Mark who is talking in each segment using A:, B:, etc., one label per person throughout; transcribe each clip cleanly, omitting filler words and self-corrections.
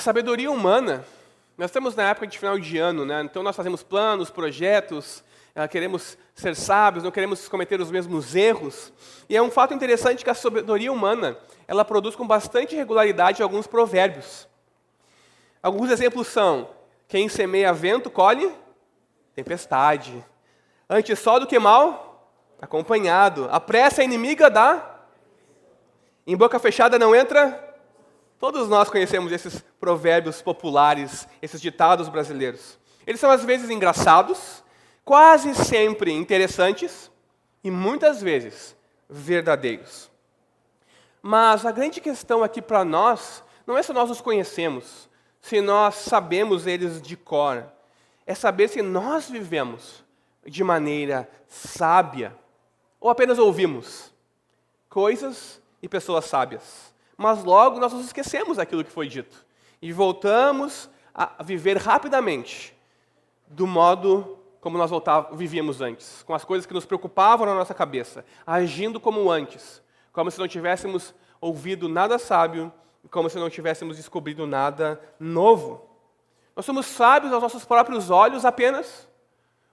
A: sabedoria humana, nós estamos na época de final de ano, né? Então nós fazemos planos, projetos, queremos ser sábios, não queremos cometer os mesmos erros. E é um fato interessante que a sabedoria humana, ela produz com bastante regularidade alguns provérbios. Alguns exemplos são: quem semeia vento, colhe tempestade. Antes só do que mal, acompanhado. A pressa é inimiga da... Em boca fechada não entra... Todos nós conhecemos esses provérbios populares, esses ditados brasileiros. Eles são às vezes engraçados, quase sempre interessantes e muitas vezes verdadeiros. Mas a grande questão aqui para nós não é se nós os conhecemos, se nós sabemos eles de cor. É saber se nós vivemos de maneira sábia ou apenas ouvimos coisas e pessoas sábias. Mas logo nós nos esquecemos daquilo que foi dito e voltamos a viver rapidamente do modo como nós vivíamos antes, com as coisas que nos preocupavam na nossa cabeça, agindo como antes, como se não tivéssemos ouvido nada sábio, como se não tivéssemos descobrido nada novo. Nós somos sábios aos nossos próprios olhos apenas?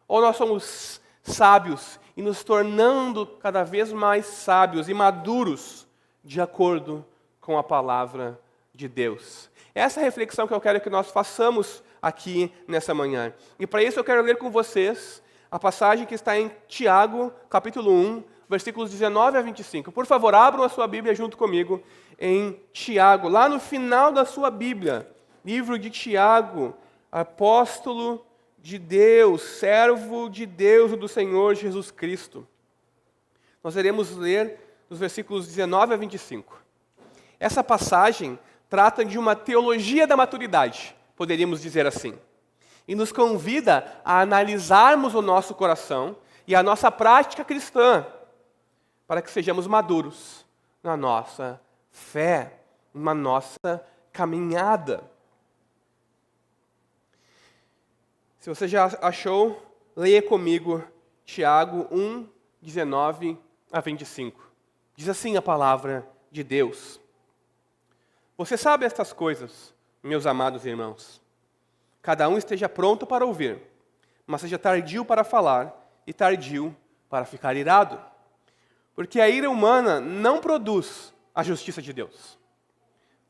A: Ou nós somos sábios e nos tornando cada vez mais sábios e maduros de acordo com a palavra de Deus? Essa é a reflexão que eu quero que nós façamos aqui nessa manhã. E para isso eu quero ler com vocês a passagem que está em Tiago, capítulo 1, versículos 19 a 25. Por favor, abram a sua Bíblia junto comigo em Tiago, lá no final da sua Bíblia, livro de Tiago, apóstolo de Deus, servo de Deus e do Senhor Jesus Cristo. Nós iremos ler dos versículos 19 a 25. Essa passagem trata de uma teologia da maturidade, poderíamos dizer assim, e nos convida a analisarmos o nosso coração e a nossa prática cristã, para que sejamos maduros na nossa fé, na nossa caminhada. Se você já achou, leia comigo Tiago 1, 19 a 25. Diz assim a palavra de Deus: Você sabe estas coisas, meus amados irmãos. Cada um esteja pronto para ouvir, mas seja tardio para falar e tardio para ficar irado. Porque a ira humana não produz a justiça de Deus.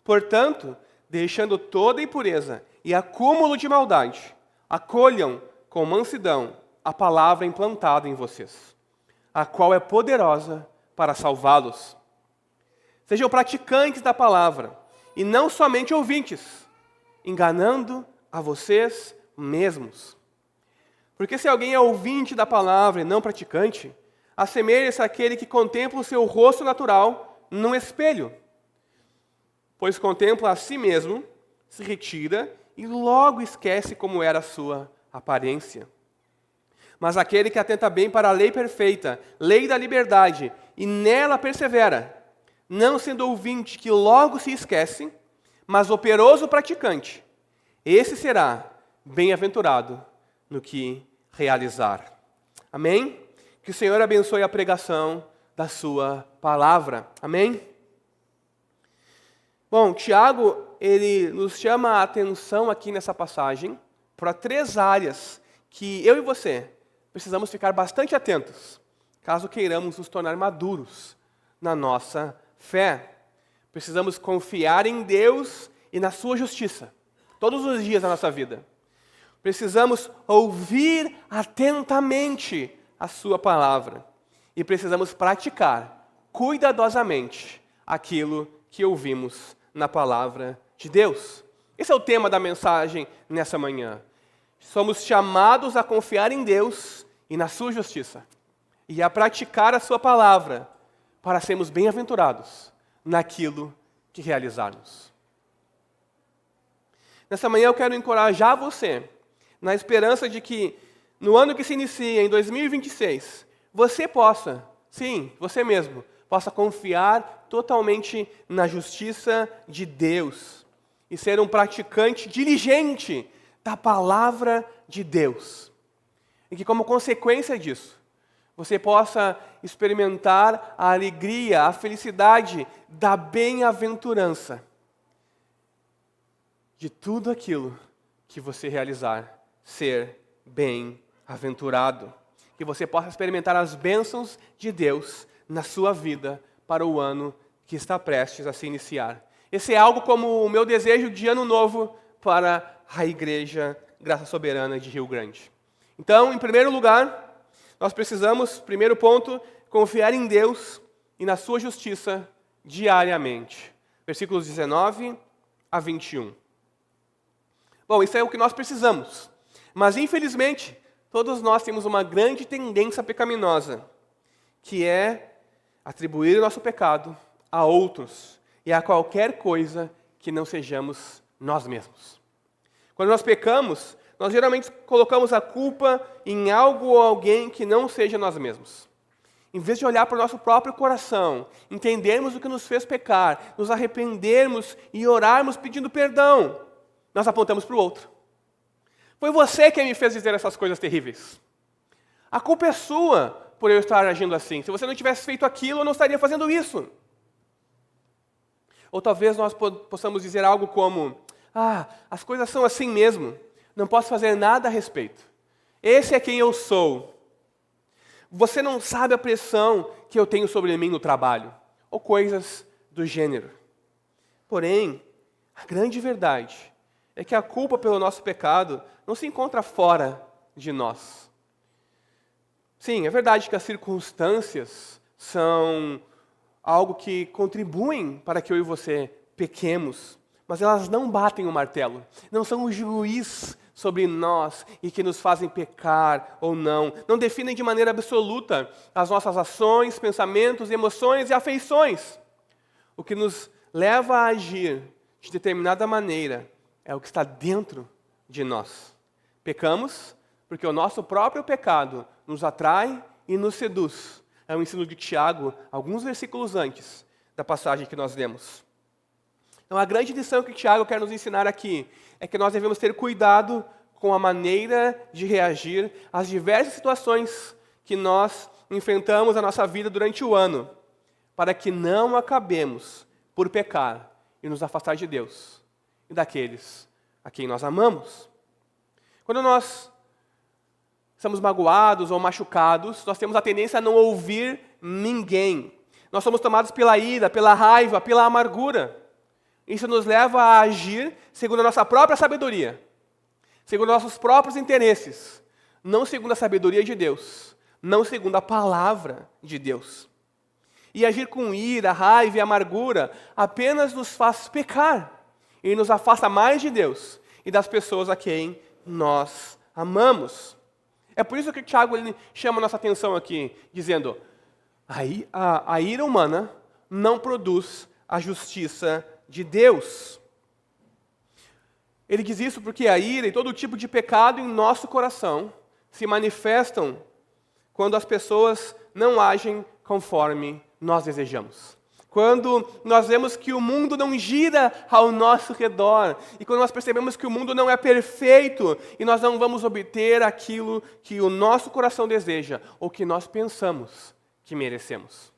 A: Portanto, deixando toda impureza e acúmulo de maldade, acolham com mansidão a palavra implantada em vocês, a qual é poderosa para salvá-los. Sejam praticantes da palavra, e não somente ouvintes, enganando a vocês mesmos. Porque se alguém é ouvinte da palavra e não praticante, assemelha-se àquele que contempla o seu rosto natural num espelho. Pois contempla a si mesmo, se retira e logo esquece como era a sua aparência. Mas aquele que atenta bem para a lei perfeita, lei da liberdade, e nela persevera, não sendo ouvinte que logo se esquece, mas operoso praticante, esse será bem-aventurado no que realizar. Amém? Que o Senhor abençoe a pregação da sua palavra. Amém? Bom, Tiago, ele nos chama a atenção aqui nessa passagem para 3 áreas que eu e você precisamos ficar bastante atentos, caso queiramos nos tornar maduros na nossa fé. Precisamos confiar em Deus e na sua justiça, todos os dias da nossa vida. Precisamos ouvir atentamente a sua palavra. E precisamos praticar cuidadosamente aquilo que ouvimos na palavra de Deus. Esse é o tema da mensagem nessa manhã. Somos chamados a confiar em Deus e na sua justiça, e a praticar a sua palavra, para sermos bem-aventurados naquilo que realizarmos. Nessa manhã eu quero encorajar você, na esperança de que, no ano que se inicia, em 2026, você possa, sim, você mesmo, possa confiar totalmente na justiça de Deus e ser um praticante diligente da palavra de Deus. E que, como consequência disso, você possa experimentar a alegria, a felicidade da bem-aventurança, de tudo aquilo que você realizar ser bem-aventurado. Que você possa experimentar as bênçãos de Deus na sua vida para o ano que está prestes a se iniciar. Esse é algo como o meu desejo de ano novo para a Igreja Graça Soberana de Rio Grande. Então, em primeiro lugar, nós precisamos, primeiro ponto, confiar em Deus e na sua justiça diariamente. Versículos 19 a 21. Bom, isso é o que nós precisamos. Mas, infelizmente, todos nós temos uma grande tendência pecaminosa, que é atribuir o nosso pecado a outros e a qualquer coisa que não sejamos nós mesmos. Quando nós pecamos, nós geralmente colocamos a culpa em algo ou alguém que não seja nós mesmos. Em vez de olhar para o nosso próprio coração, entendermos o que nos fez pecar, nos arrependermos e orarmos pedindo perdão, nós apontamos para o outro. Foi você quem me fez dizer essas coisas terríveis. A culpa é sua por eu estar agindo assim. Se você não tivesse feito aquilo, eu não estaria fazendo isso. Ou talvez nós possamos dizer algo como: as coisas são assim mesmo, não posso fazer nada a respeito. Esse é quem eu sou. Você não sabe a pressão que eu tenho sobre mim no trabalho. Ou coisas do gênero. Porém, a grande verdade é que a culpa pelo nosso pecado não se encontra fora de nós. Sim, é verdade que as circunstâncias são algo que contribuem para que eu e você pequemos, mas elas não batem o martelo, não são o juiz sobre nós e que nos fazem pecar ou não. Não definem de maneira absoluta as nossas ações, pensamentos, emoções e afeições. O que nos leva a agir de determinada maneira é o que está dentro de nós. Pecamos porque o nosso próprio pecado nos atrai e nos seduz. É o ensino de Tiago, alguns versículos antes da passagem que nós lemos. Então, a grande lição que Tiago quer nos ensinar aqui é que nós devemos ter cuidado com a maneira de reagir às diversas situações que nós enfrentamos na nossa vida durante o ano, para que não acabemos por pecar e nos afastar de Deus e daqueles a quem nós amamos. Quando nós estamos magoados ou machucados, nós temos a tendência a não ouvir ninguém. Nós somos tomados pela ira, pela raiva, pela amargura. Isso nos leva a agir segundo a nossa própria sabedoria, segundo nossos próprios interesses, não segundo a sabedoria de Deus, não segundo a palavra de Deus. E agir com ira, raiva e amargura apenas nos faz pecar e nos afasta mais de Deus e das pessoas a quem nós amamos. É por isso que Tiago chama a nossa atenção aqui, dizendo: a ira humana não produz a justiça de Deus. Ele diz isso porque a ira e todo tipo de pecado em nosso coração se manifestam quando as pessoas não agem conforme nós desejamos. Quando nós vemos que o mundo não gira ao nosso redor, e quando nós percebemos que o mundo não é perfeito, e nós não vamos obter aquilo que o nosso coração deseja, ou que nós pensamos que merecemos.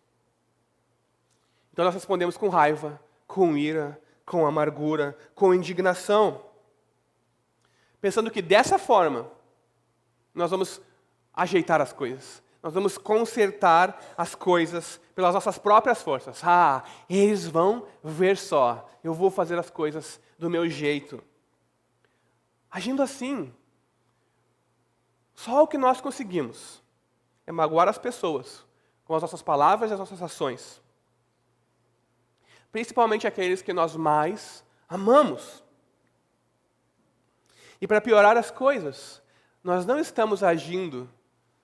A: Então nós respondemos com raiva, com ira, com amargura, com indignação, pensando que dessa forma nós vamos ajeitar as coisas. Nós vamos consertar as coisas pelas nossas próprias forças. Eles vão ver só. Eu vou fazer as coisas do meu jeito. Agindo assim, só o que nós conseguimos é magoar as pessoas com as nossas palavras e as nossas ações. Principalmente aqueles que nós mais amamos. E para piorar as coisas, nós não estamos agindo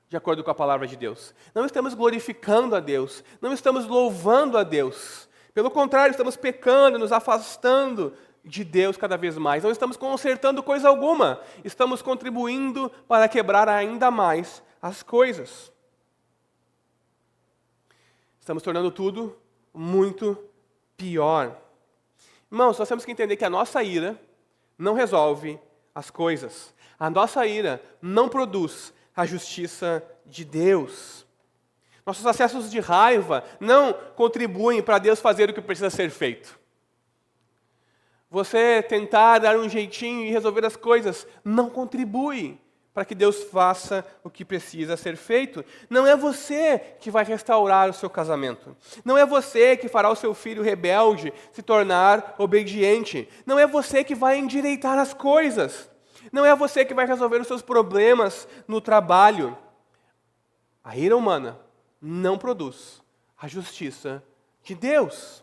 A: de acordo com a palavra de Deus. Não estamos glorificando a Deus. Não estamos louvando a Deus. Pelo contrário, estamos pecando, nos afastando de Deus cada vez mais. Não estamos consertando coisa alguma. Estamos contribuindo para quebrar ainda mais as coisas. Estamos tornando tudo muito pior. Irmãos, nós temos que entender que a nossa ira não resolve as coisas. A nossa ira não produz a justiça de Deus. Nossos acessos de raiva não contribuem para Deus fazer o que precisa ser feito. você tentar dar um jeitinho e resolver as coisas não contribui para que Deus faça o que precisa ser feito. Não é você que vai restaurar o seu casamento. Não é você que fará o seu filho rebelde se tornar obediente. Não é você que vai endireitar as coisas. Não é você que vai resolver os seus problemas no trabalho. A ira humana não produz a justiça de Deus.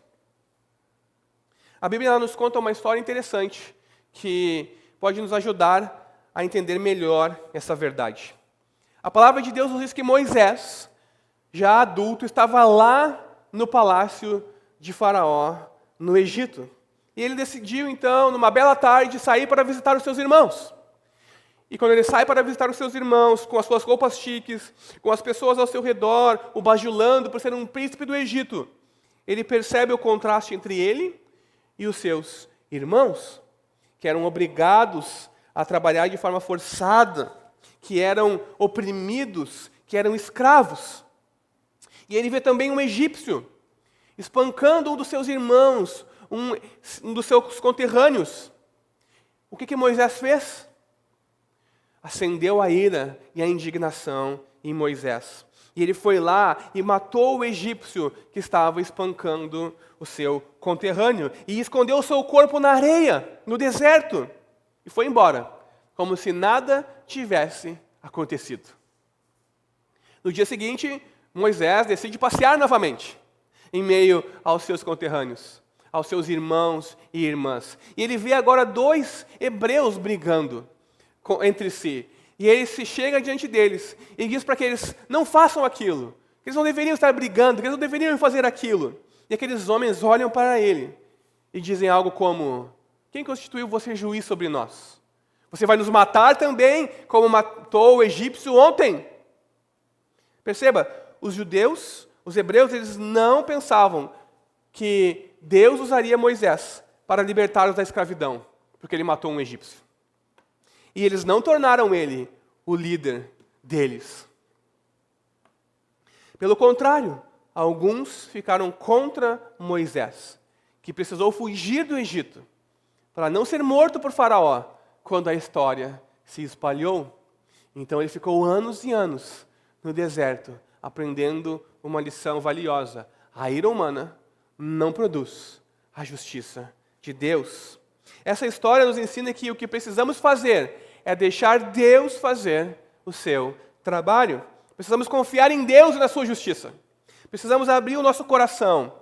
A: A Bíblia nos conta uma história interessante que pode nos ajudar a entender melhor essa verdade. A palavra de Deus nos diz que Moisés, já adulto, estava lá no palácio de Faraó, no Egito. E ele decidiu, então, numa bela tarde, sair para visitar os seus irmãos. E quando ele sai para visitar os seus irmãos, com as suas roupas chiques, com as pessoas ao seu redor, o bajulando por ser um príncipe do Egito, ele percebe o contraste entre ele e os seus irmãos, que eram obrigados a trabalhar de forma forçada, que eram oprimidos, que eram escravos. E ele vê também um egípcio espancando um dos seus irmãos, um dos seus conterrâneos. O que Moisés fez? Acendeu a ira e a indignação em Moisés. E ele foi lá e matou o egípcio que estava espancando o seu conterrâneo e escondeu o seu corpo na areia, no deserto. E foi embora, como se nada tivesse acontecido. No dia seguinte, Moisés decide passear novamente, em meio aos seus conterrâneos, aos seus irmãos e irmãs. E ele vê agora 2 hebreus brigando entre si. E ele se chega diante deles e diz para que eles não façam aquilo, que eles não deveriam estar brigando, que eles não deveriam fazer aquilo. E aqueles homens olham para ele e dizem algo como: quem constituiu você juiz sobre nós? Você vai nos matar também, como matou o egípcio ontem? Perceba, os judeus, os hebreus, eles não pensavam que Deus usaria Moisés para libertá-los da escravidão, porque ele matou um egípcio. E eles não tornaram ele o líder deles. Pelo contrário, alguns ficaram contra Moisés, que precisou fugir do Egito, para não ser morto por Faraó, quando a história se espalhou. Então ele ficou anos e anos no deserto, aprendendo uma lição valiosa. A ira humana não produz a justiça de Deus. Essa história nos ensina que o que precisamos fazer é deixar Deus fazer o seu trabalho. Precisamos confiar em Deus e na sua justiça. Precisamos abrir o nosso coração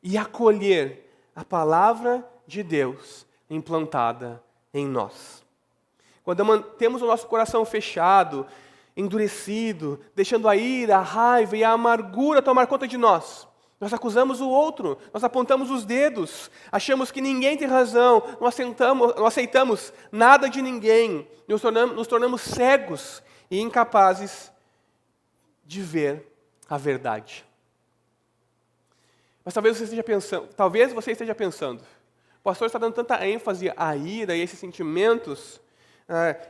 A: e acolher a palavra de Deus implantada em nós. Quando mantemos o nosso coração fechado, endurecido, deixando a ira, a raiva e a amargura tomar conta de nós, nós acusamos o outro, nós apontamos os dedos, achamos que ninguém tem razão, não aceitamos nada de ninguém, nos tornamos cegos e incapazes de ver a verdade. Mas talvez você esteja pensando, o pastor está dando tanta ênfase à ira e esses sentimentos,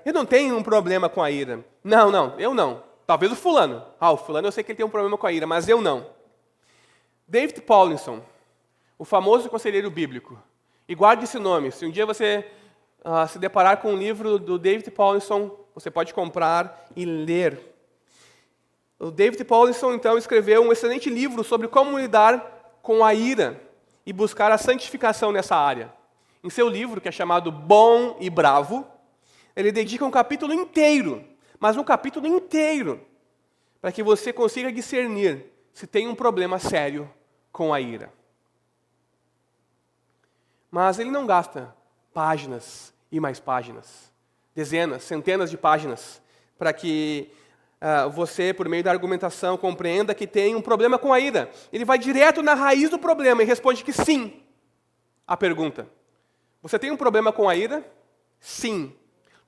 A: eu não tenho um problema com a ira. Não, eu não. Talvez o fulano. O fulano eu sei que ele tem um problema com a ira, mas eu não. David Powlison, o famoso conselheiro bíblico, e guarde esse nome, se um dia você se deparar com um livro do David Powlison, você pode comprar e ler. O David Powlison, então, escreveu um excelente livro sobre como lidar com a ira e buscar a santificação nessa área. Em seu livro, que é chamado Bom e Bravo, ele dedica um capítulo inteiro, mas um capítulo inteiro, para que você consiga discernir se tem um problema sério com a ira. Mas ele não gasta páginas e mais páginas, dezenas, centenas de páginas, para que você, por meio da argumentação, compreenda que tem um problema com a ira. Ele vai direto na raiz do problema e responde que sim à pergunta. Você tem um problema com a ira? Sim.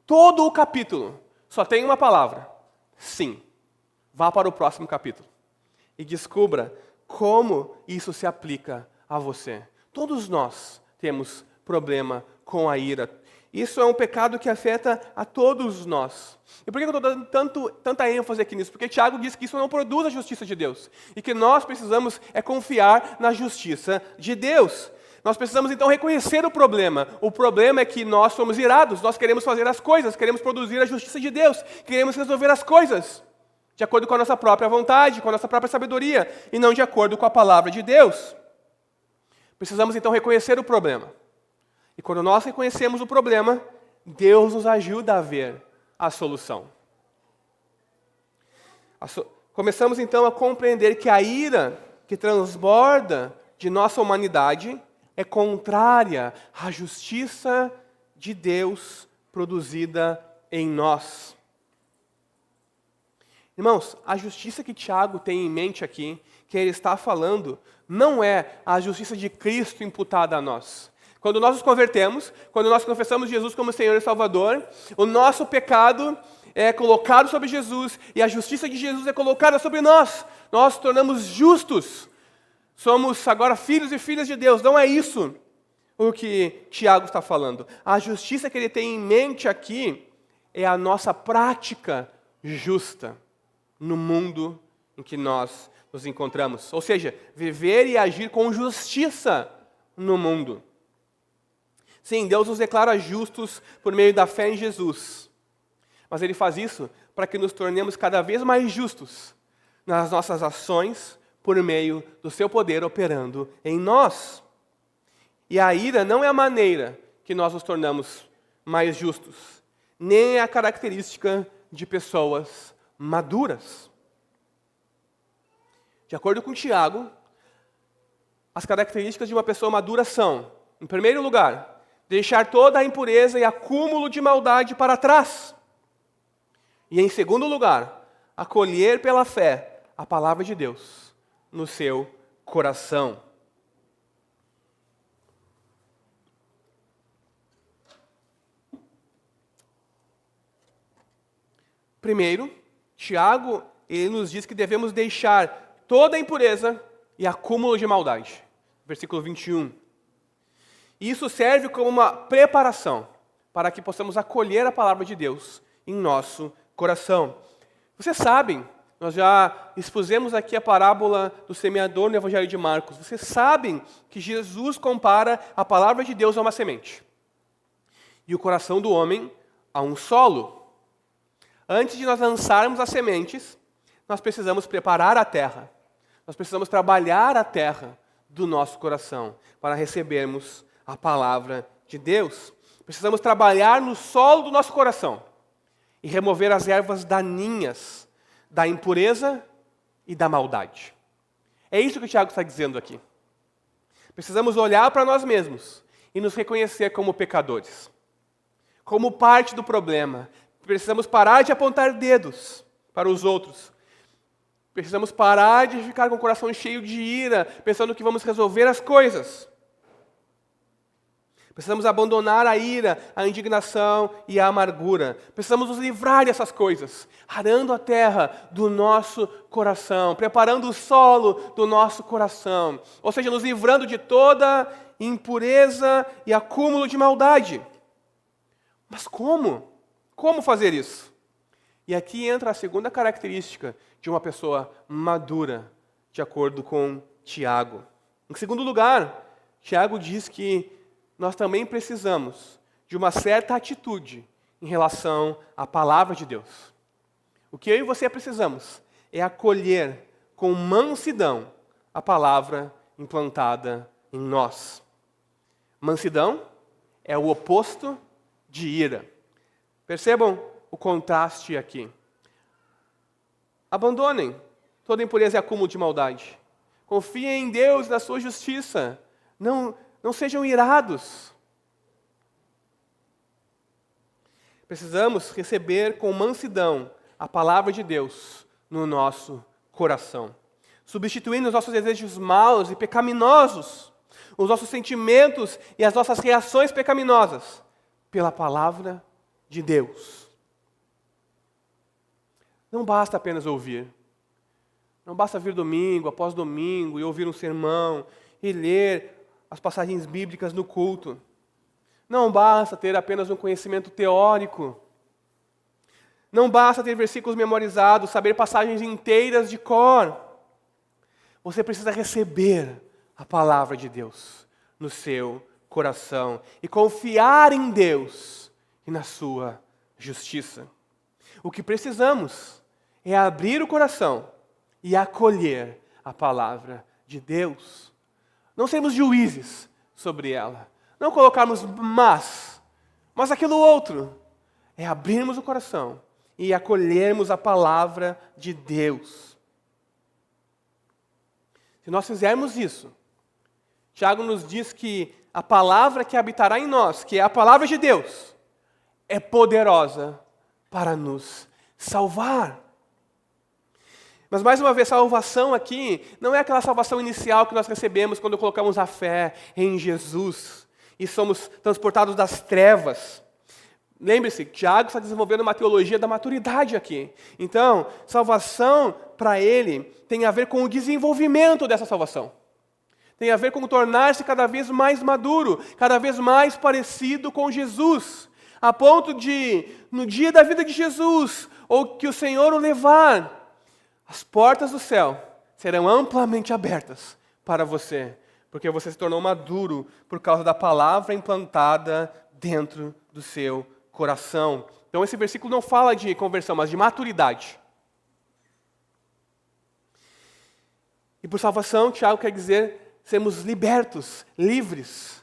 A: Todo o capítulo só tem uma palavra: sim. Vá para o próximo capítulo e descubra como isso se aplica a você. Todos nós temos problema com a ira. Isso é um pecado que afeta a todos nós. E por que eu estou dando tanta ênfase aqui nisso? Porque Tiago diz que isso não produz a justiça de Deus. E que nós precisamos confiar na justiça de Deus. Nós precisamos então reconhecer o problema. O problema é que nós somos irados, nós queremos fazer as coisas, queremos produzir a justiça de Deus, queremos resolver as coisas de acordo com a nossa própria vontade, com a nossa própria sabedoria, e não de acordo com a palavra de Deus. Precisamos então reconhecer o problema. E quando nós reconhecemos o problema, Deus nos ajuda a ver a solução. Começamos então a compreender que a ira que transborda de nossa humanidade é contrária à justiça de Deus produzida em nós. Irmãos, a justiça que Tiago tem em mente aqui, que ele está falando, não é a justiça de Cristo imputada a nós. Quando nós nos convertemos, quando nós confessamos Jesus como Senhor e Salvador, o nosso pecado é colocado sobre Jesus e a justiça de Jesus é colocada sobre nós. Nós nos tornamos justos. Somos agora filhos e filhas de Deus. Não é isso o que Tiago está falando. A justiça que ele tem em mente aqui é a nossa prática justa no mundo em que nós nos encontramos. Ou seja, viver e agir com justiça no mundo. Sim, Deus nos declara justos por meio da fé em Jesus. Mas Ele faz isso para que nos tornemos cada vez mais justos nas nossas ações por meio do Seu poder operando em nós. E a ira não é a maneira que nós nos tornamos mais justos, nem é a característica de pessoas maduras. De acordo com Tiago, as características de uma pessoa madura são, em primeiro lugar, deixar toda a impureza e acúmulo de maldade para trás. E em segundo lugar, acolher pela fé a palavra de Deus no seu coração. Primeiro, Tiago, ele nos diz que devemos deixar toda a impureza e acúmulo de maldade. Versículo 21. E isso serve como uma preparação para que possamos acolher a palavra de Deus em nosso coração. Vocês sabem, nós já expusemos aqui a parábola do semeador no Evangelho de Marcos. Vocês sabem que Jesus compara a palavra de Deus a uma semente e o coração do homem a um solo. Antes de nós lançarmos as sementes, nós precisamos preparar a terra. Nós precisamos trabalhar a terra do nosso coração para recebermos a palavra de Deus. Precisamos trabalhar no solo do nosso coração e remover as ervas daninhas da impureza e da maldade. É isso que o Tiago está dizendo aqui. Precisamos olhar para nós mesmos e nos reconhecer como pecadores, como parte do problema. Precisamos parar de apontar dedos para os outros. Precisamos parar de ficar com o coração cheio de ira, pensando que vamos resolver as coisas. Precisamos abandonar a ira, a indignação e a amargura. Precisamos nos livrar dessas coisas, arando a terra do nosso coração, preparando o solo do nosso coração. Ou seja, nos livrando de toda impureza e acúmulo de maldade. Mas como? Como fazer isso? E aqui entra a segunda característica de uma pessoa madura, de acordo com Tiago. Em segundo lugar, Tiago diz que nós também precisamos de uma certa atitude em relação à palavra de Deus. O que eu e você precisamos é acolher com mansidão a palavra implantada em nós. Mansidão é o oposto de ira. Percebam o contraste aqui. Abandonem toda impureza e acúmulo de maldade. Confiem em Deus e na sua justiça. Não sejam irados. Precisamos receber com mansidão a palavra de Deus no nosso coração, substituindo os nossos desejos maus e pecaminosos, os nossos sentimentos e as nossas reações pecaminosas, pela palavra de Deus. Não basta apenas ouvir. Não basta vir domingo após domingo e ouvir um sermão e ler as passagens bíblicas no culto. Não basta ter apenas um conhecimento teórico. Não basta ter versículos memorizados, saber passagens inteiras de cor. Você precisa receber a palavra de Deus no seu coração e confiar em Deus e na sua justiça. O que precisamos é abrir o coração e acolher a palavra de Deus. Não sermos juízes sobre ela. Não colocarmos mas aquilo outro. É abrirmos o coração e acolhermos a palavra de Deus. Se nós fizermos isso, Tiago nos diz que a palavra que habitará em nós, que é a palavra de Deus, é poderosa para nos salvar. Mas mais uma vez, salvação aqui não é aquela salvação inicial que nós recebemos quando colocamos a fé em Jesus e somos transportados das trevas. Lembre-se, Tiago está desenvolvendo uma teologia da maturidade aqui. Então, salvação para ele tem a ver com o desenvolvimento dessa salvação. Tem a ver com tornar-se cada vez mais maduro, cada vez mais parecido com Jesus, a ponto de, no dia da vida de Jesus, ou que o Senhor o levar, as portas do céu serão amplamente abertas para você, porque você se tornou maduro por causa da palavra implantada dentro do seu coração. Então esse versículo não fala de conversão, mas de maturidade. E por salvação, Tiago quer dizer sermos libertos, livres,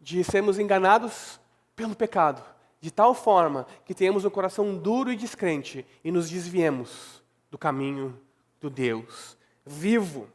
A: de sermos enganados pelo pecado, de tal forma que tenhamos um coração duro e descrente e nos desviemos do caminho do Deus vivo.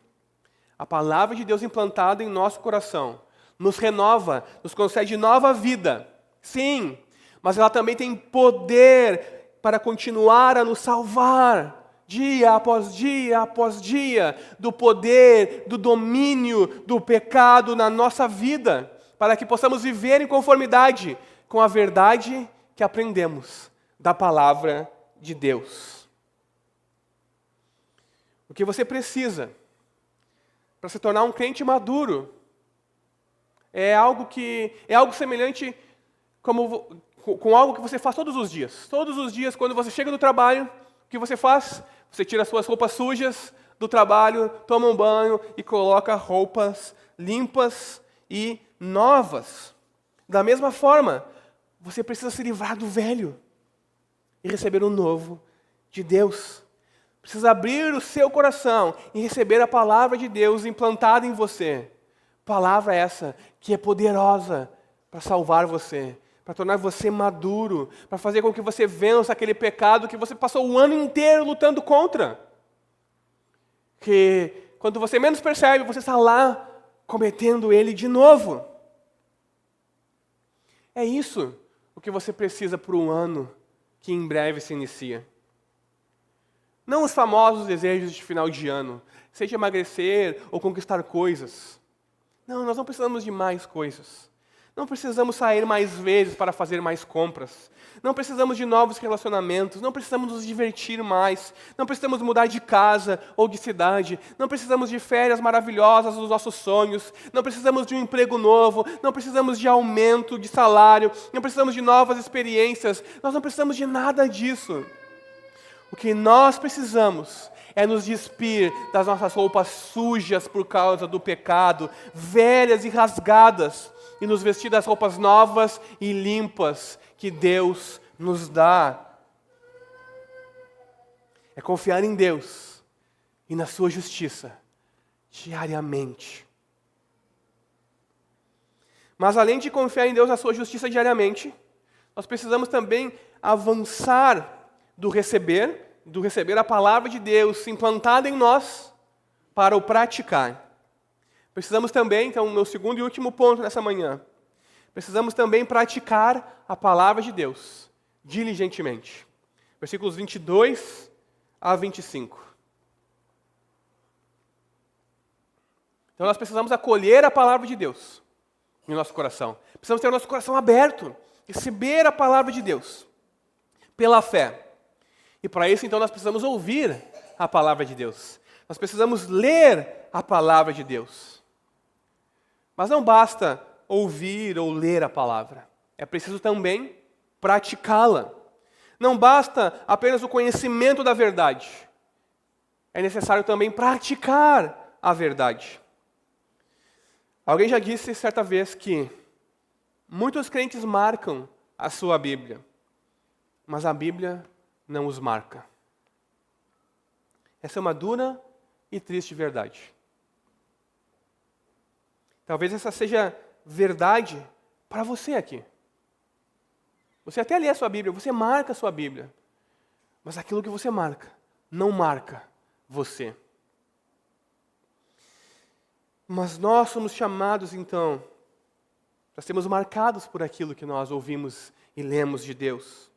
A: A palavra de Deus implantada em nosso coração nos renova, nos concede nova vida. Sim, mas ela também tem poder para continuar a nos salvar, dia após dia, do poder, do domínio do pecado na nossa vida, para que possamos viver em conformidade com a verdade que aprendemos da palavra de Deus. O que você precisa para se tornar um crente maduro é algo semelhante com algo que você faz todos os dias. Todos os dias, quando você chega no trabalho, o que você faz? Você tira suas roupas sujas do trabalho, toma um banho e coloca roupas limpas e novas. Da mesma forma, você precisa se livrar do velho e receber o novo de Deus. Precisa abrir o seu coração e receber a palavra de Deus implantada em você. Palavra essa que é poderosa para salvar você, para tornar você maduro, para fazer com que você vença aquele pecado que você passou o ano inteiro lutando contra. Que quando você menos percebe, você está lá cometendo ele de novo. É isso o que você precisa para um ano que em breve se inicia. Não os famosos desejos de final de ano, seja emagrecer ou conquistar coisas. Não, nós não precisamos de mais coisas. Não precisamos sair mais vezes para fazer mais compras. Não precisamos de novos relacionamentos. Não precisamos nos divertir mais. Não precisamos mudar de casa ou de cidade. Não precisamos de férias maravilhosas dos nossos sonhos. Não precisamos de um emprego novo. Não precisamos de aumento de salário. Não precisamos de novas experiências. Nós não precisamos de nada disso. O que nós precisamos é nos despir das nossas roupas sujas por causa do pecado, velhas e rasgadas, e nos vestir das roupas novas e limpas que Deus nos dá. É confiar em Deus e na sua justiça diariamente. Mas além de confiar em Deus e na sua justiça diariamente, nós precisamos também avançar do receber a palavra de Deus implantada em nós para o praticar. Precisamos também, então, meu segundo e último ponto nessa manhã, precisamos também praticar a palavra de Deus diligentemente. Versículos 22 a 25. Então nós precisamos acolher a palavra de Deus no nosso coração. Precisamos ter o nosso coração aberto, receber a palavra de Deus pela fé. E para isso, então, nós precisamos ouvir a palavra de Deus. Nós precisamos ler a palavra de Deus. Mas não basta ouvir ou ler a palavra. É preciso também praticá-la. Não basta apenas o conhecimento da verdade. É necessário também praticar a verdade. Alguém já disse certa vez que muitos crentes marcam a sua Bíblia, mas a Bíblia não os marca. Essa é uma dura e triste verdade. Talvez essa seja verdade para você aqui. Você até lê a sua Bíblia, você marca a sua Bíblia, mas aquilo que você marca não marca você. Mas nós somos chamados, então, para sermos marcados por aquilo que nós ouvimos e lemos de Deus.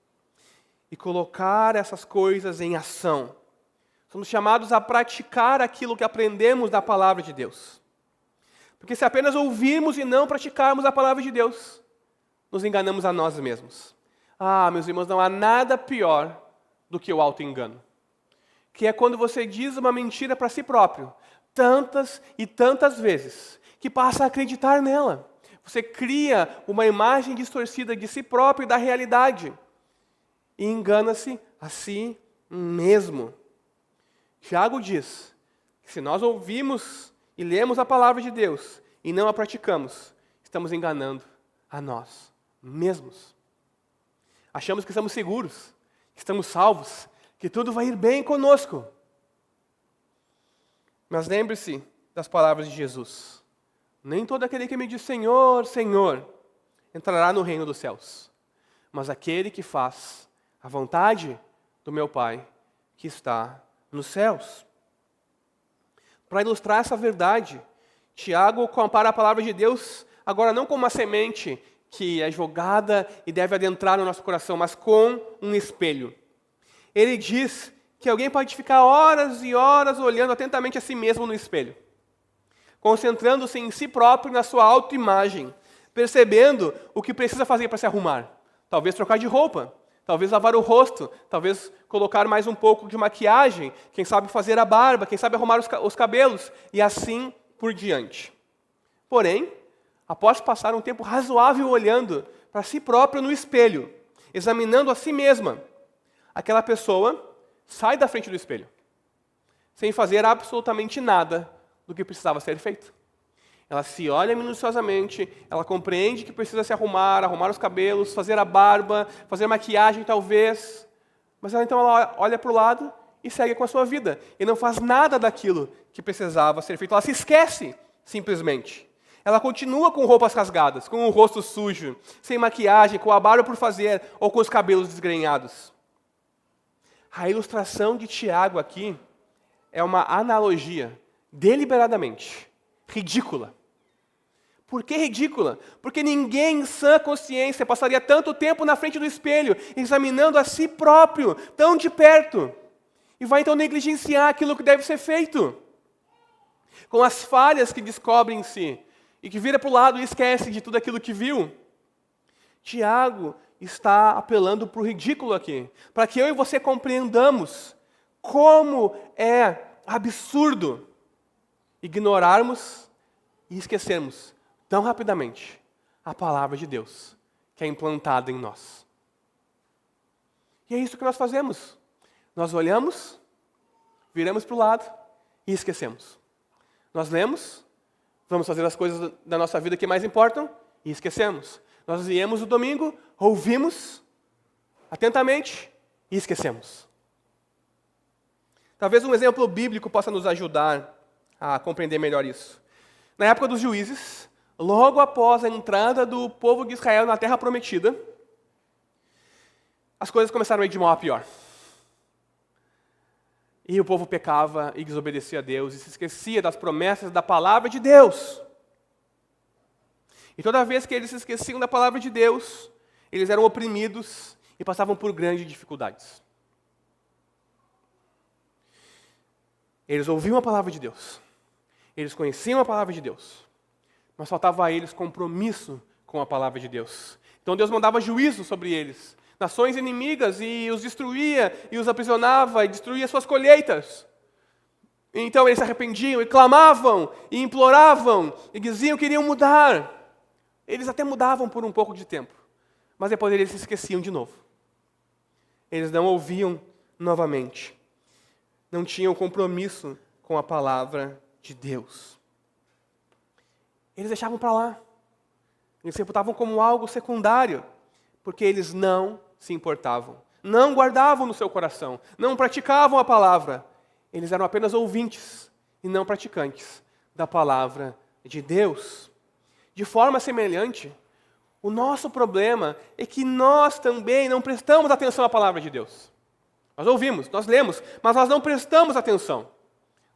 A: E colocar essas coisas em ação. Somos chamados a praticar aquilo que aprendemos da palavra de Deus. Porque se apenas ouvirmos e não praticarmos a palavra de Deus, nos enganamos a nós mesmos. Meus irmãos, não há nada pior do que o auto-engano. Que é quando você diz uma mentira para si próprio, tantas e tantas vezes, que passa a acreditar nela. Você cria uma imagem distorcida de si próprio e da realidade. E engana-se a si mesmo. Tiago diz que se nós ouvimos e lemos a palavra de Deus e não a praticamos, estamos enganando a nós mesmos. Achamos que estamos seguros, que estamos salvos, que tudo vai ir bem conosco. Mas lembre-se das palavras de Jesus. Nem todo aquele que me diz Senhor, Senhor, entrará no reino dos céus, mas aquele que faz a vontade do meu Pai que está nos céus. Para ilustrar essa verdade, Tiago compara a palavra de Deus agora não com uma semente que é jogada e deve adentrar no nosso coração, mas com um espelho. Ele diz que alguém pode ficar horas e horas olhando atentamente a si mesmo no espelho, concentrando-se em si próprio, na sua autoimagem, percebendo o que precisa fazer para se arrumar. Talvez trocar de roupa, talvez lavar o rosto, talvez colocar mais um pouco de maquiagem, quem sabe fazer a barba, quem sabe arrumar os cabelos, e assim por diante. Porém, após passar um tempo razoável olhando para si próprio no espelho, examinando a si mesma, aquela pessoa sai da frente do espelho, sem fazer absolutamente nada do que precisava ser feito. Ela se olha minuciosamente, ela compreende que precisa se arrumar os cabelos, fazer a barba, fazer maquiagem talvez, mas ela olha para o lado e segue com a sua vida, e não faz nada daquilo que precisava ser feito. Ela se esquece, simplesmente. Ela continua com roupas rasgadas, com o rosto sujo, sem maquiagem, com a barba por fazer, ou com os cabelos desgrenhados. A ilustração de Tiago aqui é uma analogia, deliberadamente, ridícula. Por que ridícula? Porque ninguém em sã consciência passaria tanto tempo na frente do espelho, examinando a si próprio, tão de perto, e vai então negligenciar aquilo que deve ser feito. Com as falhas que descobre em si, e que vira para o lado e esquece de tudo aquilo que viu. Tiago está apelando para o ridículo aqui, para que eu e você compreendamos como é absurdo ignorarmos e esquecermos tão rapidamente a palavra de Deus que é implantada em nós. E é isso que nós fazemos. Nós olhamos, viramos para o lado e esquecemos. Nós lemos, vamos fazer as coisas da nossa vida que mais importam e esquecemos. Nós viemos no domingo, ouvimos atentamente e esquecemos. Talvez um exemplo bíblico possa nos ajudar a compreender melhor isso. Na época dos juízes, logo após a entrada do povo de Israel na Terra Prometida, as coisas começaram a ir de mal a pior. E o povo pecava e desobedecia a Deus e se esquecia das promessas da palavra de Deus. E toda vez que eles se esqueciam da palavra de Deus, eles eram oprimidos e passavam por grandes dificuldades. Eles ouviam a palavra de Deus, eles conheciam a palavra de Deus, mas faltava a eles compromisso com a palavra de Deus. Então Deus mandava juízo sobre eles, nações inimigas, e os destruía, e os aprisionava, e destruía suas colheitas. Então eles se arrependiam, e clamavam, e imploravam, e diziam que queriam mudar. Eles até mudavam por um pouco de tempo, mas depois eles se esqueciam de novo. Eles não ouviam novamente. Não tinham compromisso com a palavra de Deus. eles deixavam para lá. Eles reputavam como algo secundário, porque eles não se importavam. Não guardavam no seu coração, não praticavam a palavra. Eles eram apenas ouvintes e não praticantes da palavra de Deus. De forma semelhante, o nosso problema é que nós também não prestamos atenção à palavra de Deus. Nós ouvimos, nós lemos, mas nós não prestamos atenção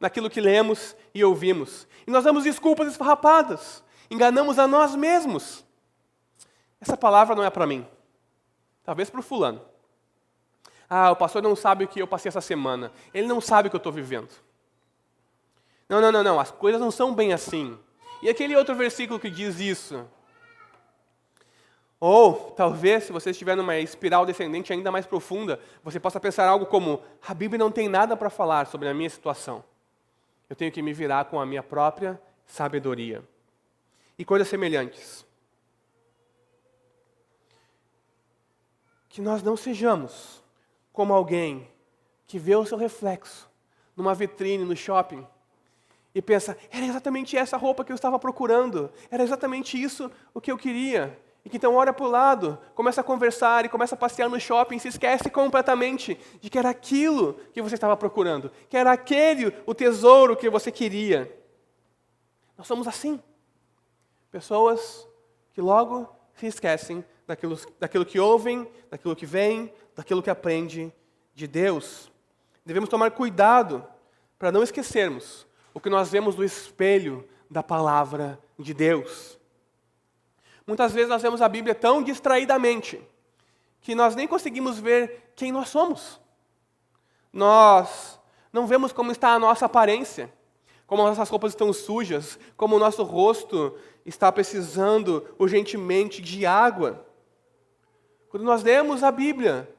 A: naquilo que lemos e ouvimos. E nós damos desculpas esfarrapadas, enganamos a nós mesmos. Essa palavra não é para mim, talvez para o fulano. O pastor não sabe o que eu passei essa semana, ele não sabe o que eu estou vivendo. Não, as coisas não são bem assim. E aquele outro versículo que diz isso? Ou, talvez, se você estiver numa espiral descendente ainda mais profunda, você possa pensar algo como: a Bíblia não tem nada para falar sobre a minha situação. Eu tenho que me virar com a minha própria sabedoria. E coisas semelhantes. Que nós não sejamos como alguém que vê o seu reflexo numa vitrine, no shopping, e pensa: era exatamente essa roupa que eu estava procurando, era exatamente isso o que eu queria. E que então olha para o lado, começa a conversar e começa a passear no shopping, se esquece completamente de que era aquilo que você estava procurando, que era aquele o tesouro que você queria. Nós somos assim. Pessoas que logo se esquecem daquilo que ouvem, daquilo que vem, daquilo que aprende de Deus. Devemos tomar cuidado para não esquecermos o que nós vemos no espelho da palavra de Deus. Muitas vezes nós vemos a Bíblia tão distraidamente que nós nem conseguimos ver quem nós somos. Nós não vemos como está a nossa aparência, como as nossas roupas estão sujas, como o nosso rosto está precisando urgentemente de água. Quando nós lemos a Bíblia,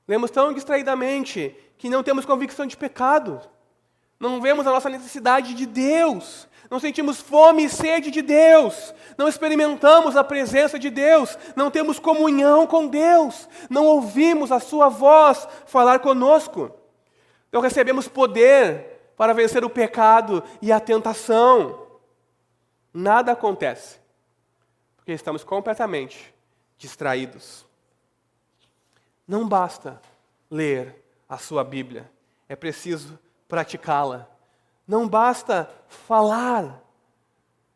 A: lemos tão distraidamente que não temos convicção de pecado. Não vemos a nossa necessidade de Deus. Não sentimos fome e sede de Deus. Não experimentamos a presença de Deus. Não temos comunhão com Deus. Não ouvimos a sua voz falar conosco. Não recebemos poder para vencer o pecado e a tentação. Nada acontece, porque estamos completamente distraídos. Não basta ler a sua Bíblia, é preciso praticá-la. Não basta falar,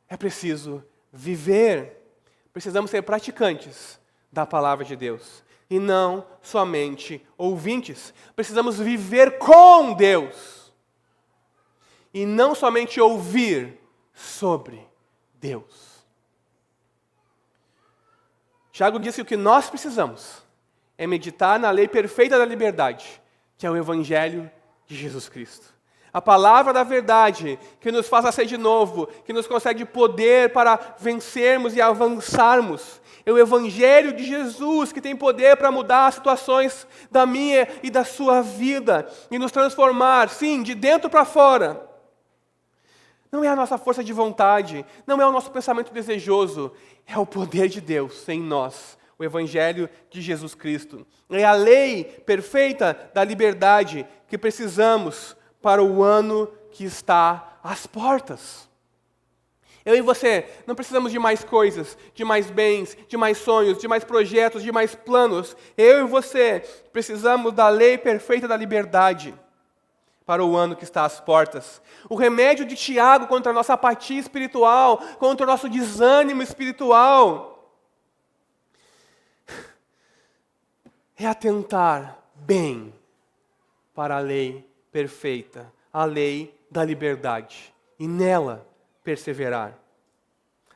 A: é preciso viver. Precisamos ser praticantes da palavra de Deus e não somente ouvintes. Precisamos viver com Deus e não somente ouvir sobre Deus. Tiago disse que o que nós precisamos é meditar na lei perfeita da liberdade, que é o Evangelho de Jesus Cristo. A palavra da verdade, que nos faz nascer de novo, que nos concede poder para vencermos e avançarmos. É o Evangelho de Jesus, que tem poder para mudar as situações da minha e da sua vida, e nos transformar, sim, de dentro para fora. Não é a nossa força de vontade, não é o nosso pensamento desejoso, é o poder de Deus em nós. O Evangelho de Jesus Cristo. É a lei perfeita da liberdade que precisamos para o ano que está às portas. Eu e você não precisamos de mais coisas, de mais bens, de mais sonhos, de mais projetos, de mais planos. Eu e você precisamos da lei perfeita da liberdade para o ano que está às portas. O remédio de Tiago contra a nossa apatia espiritual, contra o nosso desânimo espiritual, é atentar bem para a lei perfeita, a lei da liberdade, e nela perseverar.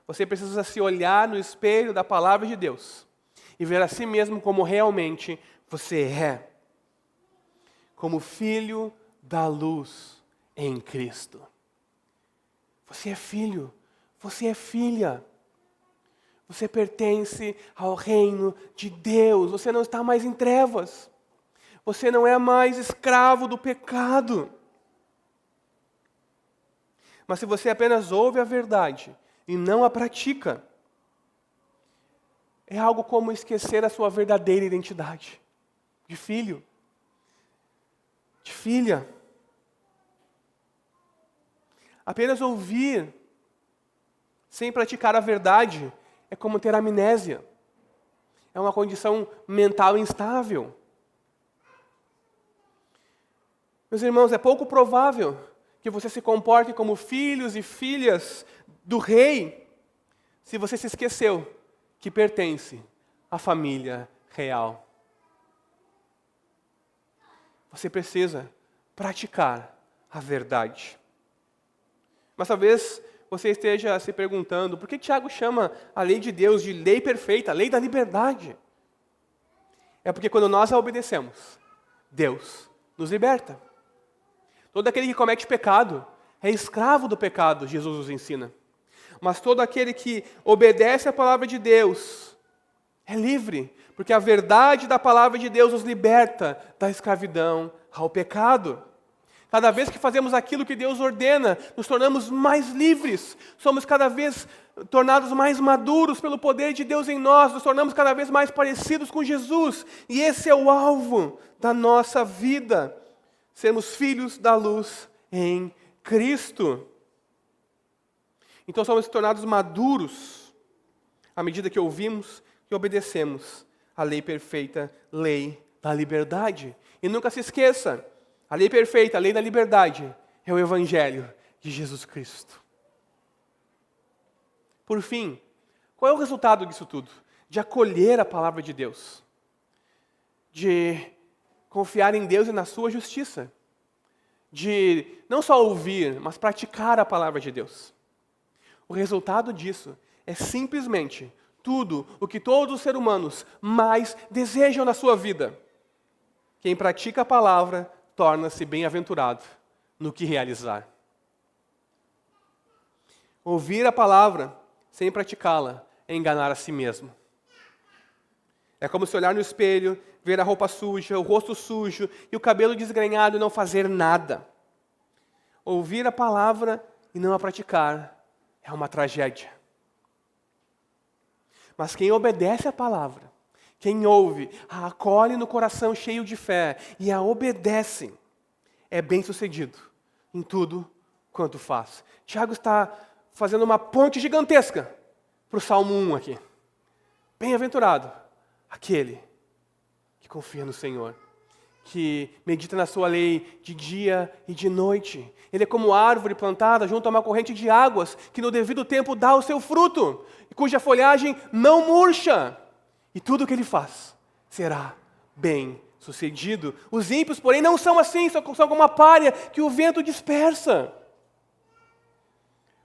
A: Você precisa se olhar no espelho da palavra de Deus e ver a si mesmo como realmente você é, como filho da luz em Cristo. Você é filho, você é filha. Você pertence ao reino de Deus. Você não está mais em trevas. Você não é mais escravo do pecado. Mas se você apenas ouve a verdade e não a pratica, é algo como esquecer a sua verdadeira identidade de filho, de filha. Apenas ouvir sem praticar a verdade é como ter amnésia. É uma condição mental instável. Meus irmãos, é pouco provável que você se comporte como filhos e filhas do rei se você se esqueceu que pertence à família real. Você precisa praticar a verdade. Mas talvez você esteja se perguntando, por que Tiago chama a lei de Deus de lei perfeita, a lei da liberdade? É porque quando nós a obedecemos, Deus nos liberta. Todo aquele que comete pecado é escravo do pecado, Jesus nos ensina. Mas todo aquele que obedece à palavra de Deus é livre, porque a verdade da palavra de Deus nos liberta da escravidão ao pecado. Cada vez que fazemos aquilo que Deus ordena, nos tornamos mais livres. Somos cada vez tornados mais maduros pelo poder de Deus em nós. Nos tornamos cada vez mais parecidos com Jesus. E esse é o alvo da nossa vida. Sermos filhos da luz em Cristo. Então somos tornados maduros à medida que ouvimos e obedecemos a lei perfeita, lei da liberdade. E nunca se esqueça, a lei perfeita, a lei da liberdade, é o Evangelho de Jesus Cristo. Por fim, qual é o resultado disso tudo? De acolher a palavra de Deus. De confiar em Deus e na sua justiça. De não só ouvir, mas praticar a palavra de Deus. O resultado disso é simplesmente tudo o que todos os seres humanos mais desejam na sua vida. Quem pratica a palavra torna-se bem-aventurado no que realizar. Ouvir a palavra sem praticá-la é enganar a si mesmo. É como se olhar no espelho, ver a roupa suja, o rosto sujo e o cabelo desgrenhado e não fazer nada. Ouvir a palavra e não a praticar é uma tragédia. Mas quem obedece a palavra, quem ouve, a acolhe no coração cheio de fé e a obedece, é bem-sucedido em tudo quanto faz. Tiago está fazendo uma ponte gigantesca para o Salmo 1 aqui. Bem-aventurado aquele que confia no Senhor, que medita na sua lei de dia e de noite. Ele é como árvore plantada junto a uma corrente de águas, que no devido tempo dá o seu fruto, e cuja folhagem não murcha. E tudo o que ele faz será bem-sucedido. Os ímpios, porém, não são assim, são como uma palha que o vento dispersa.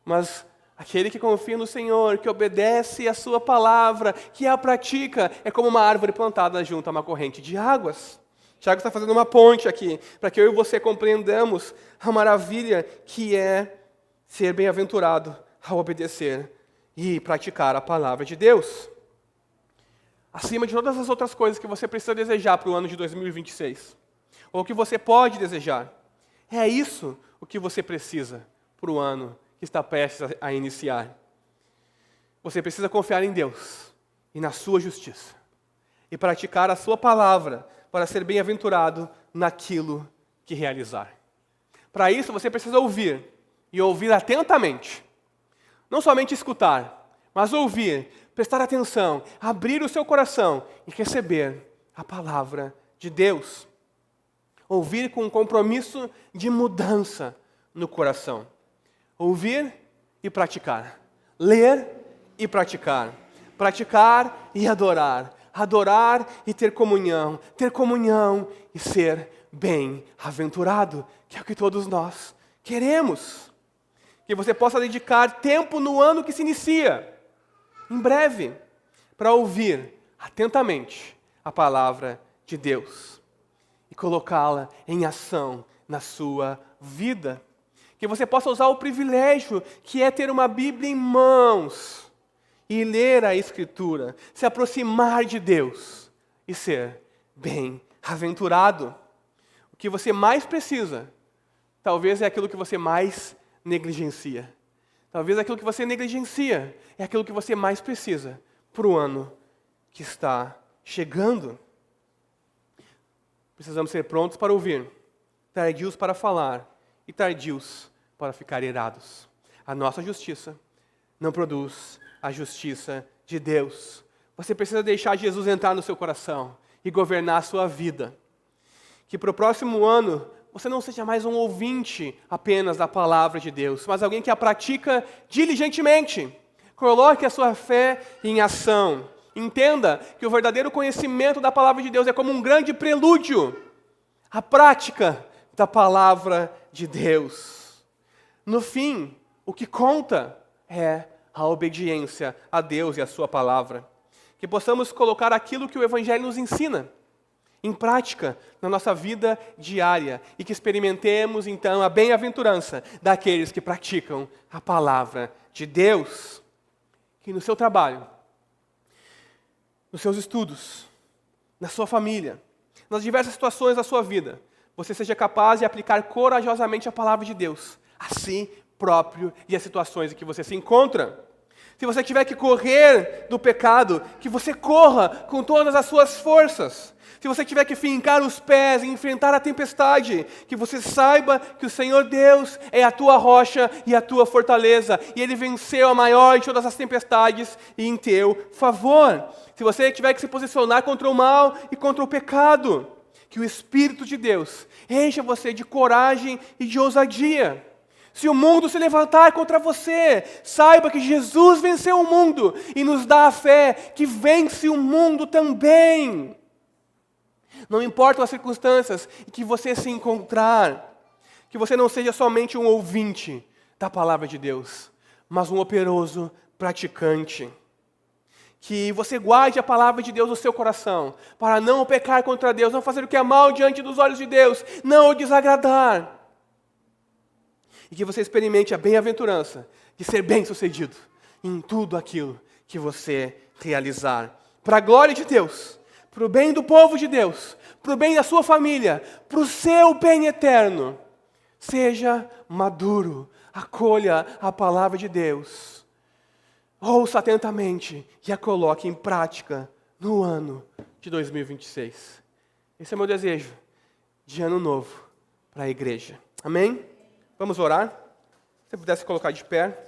A: Mas aquele que confia no Senhor, que obedece a sua palavra, que a pratica, é como uma árvore plantada junto a uma corrente de águas. Tiago está fazendo uma ponte aqui, para que eu e você compreendamos a maravilha que é ser bem-aventurado ao obedecer e praticar a palavra de Deus. Acima de todas as outras coisas que você precisa desejar para o ano de 2026, ou que você pode desejar, é isso o que você precisa para o ano que está prestes a iniciar. Você precisa confiar em Deus e na sua justiça, e praticar a sua palavra para ser bem-aventurado naquilo que realizar. Para isso você precisa ouvir, e ouvir atentamente. Não somente escutar, mas ouvir, prestar atenção, abrir o seu coração e receber a palavra de Deus. Ouvir com um compromisso de mudança no coração. Ouvir e praticar. Ler e praticar. Praticar e adorar. Adorar e ter comunhão. Ter comunhão e ser bem-aventurado, que é o que todos nós queremos. Que você possa dedicar tempo no ano que se inicia, em breve, para ouvir atentamente a palavra de Deus e colocá-la em ação na sua vida. Que você possa usar o privilégio que é ter uma Bíblia em mãos e ler a Escritura, se aproximar de Deus e ser bem-aventurado. O que você mais precisa, talvez é aquilo que você mais negligencia. Talvez aquilo que você negligencia é aquilo que você mais precisa para o ano que está chegando. Precisamos ser prontos para ouvir, tardios para falar e tardios para ficar irados. A nossa justiça não produz a justiça de Deus. Você precisa deixar Jesus entrar no seu coração e governar a sua vida. Que para o próximo ano, você não seja mais um ouvinte apenas da palavra de Deus, mas alguém que a pratica diligentemente. Coloque a sua fé em ação. Entenda que o verdadeiro conhecimento da palavra de Deus é como um grande prelúdio à prática da palavra de Deus. No fim, o que conta é a obediência a Deus e a sua palavra. Que possamos colocar aquilo que o Evangelho nos ensina em prática na nossa vida diária e que experimentemos então a bem-aventurança daqueles que praticam a palavra de Deus. Que no seu trabalho, nos seus estudos, na sua família, nas diversas situações da sua vida, você seja capaz de aplicar corajosamente a palavra de Deus a si próprio e as situações em que você se encontra. Se você tiver que correr do pecado, que você corra com todas as suas forças. Se você tiver que fincar os pés e enfrentar a tempestade, que você saiba que o Senhor Deus é a tua rocha e a tua fortaleza, e Ele venceu a maior de todas as tempestades em teu favor. Se você tiver que se posicionar contra o mal e contra o pecado, que o Espírito de Deus encha você de coragem e de ousadia. Se o mundo se levantar contra você, saiba que Jesus venceu o mundo e nos dá a fé que vence o mundo também. Não importam as circunstâncias em que você se encontrar, que você não seja somente um ouvinte da palavra de Deus, mas um operoso praticante. Que você guarde a palavra de Deus no seu coração, para não pecar contra Deus, não fazer o que é mal diante dos olhos de Deus, não o desagradar. E que você experimente a bem-aventurança de ser bem-sucedido em tudo aquilo que você realizar. Para a glória de Deus, para o bem do povo de Deus, para o bem da sua família, para o seu bem eterno. Seja maduro, acolha a palavra de Deus. Ouça atentamente e a coloque em prática no ano de 2026. Esse é o meu desejo de ano novo para a igreja. Amém? Vamos orar? Se você pudesse colocar de pé.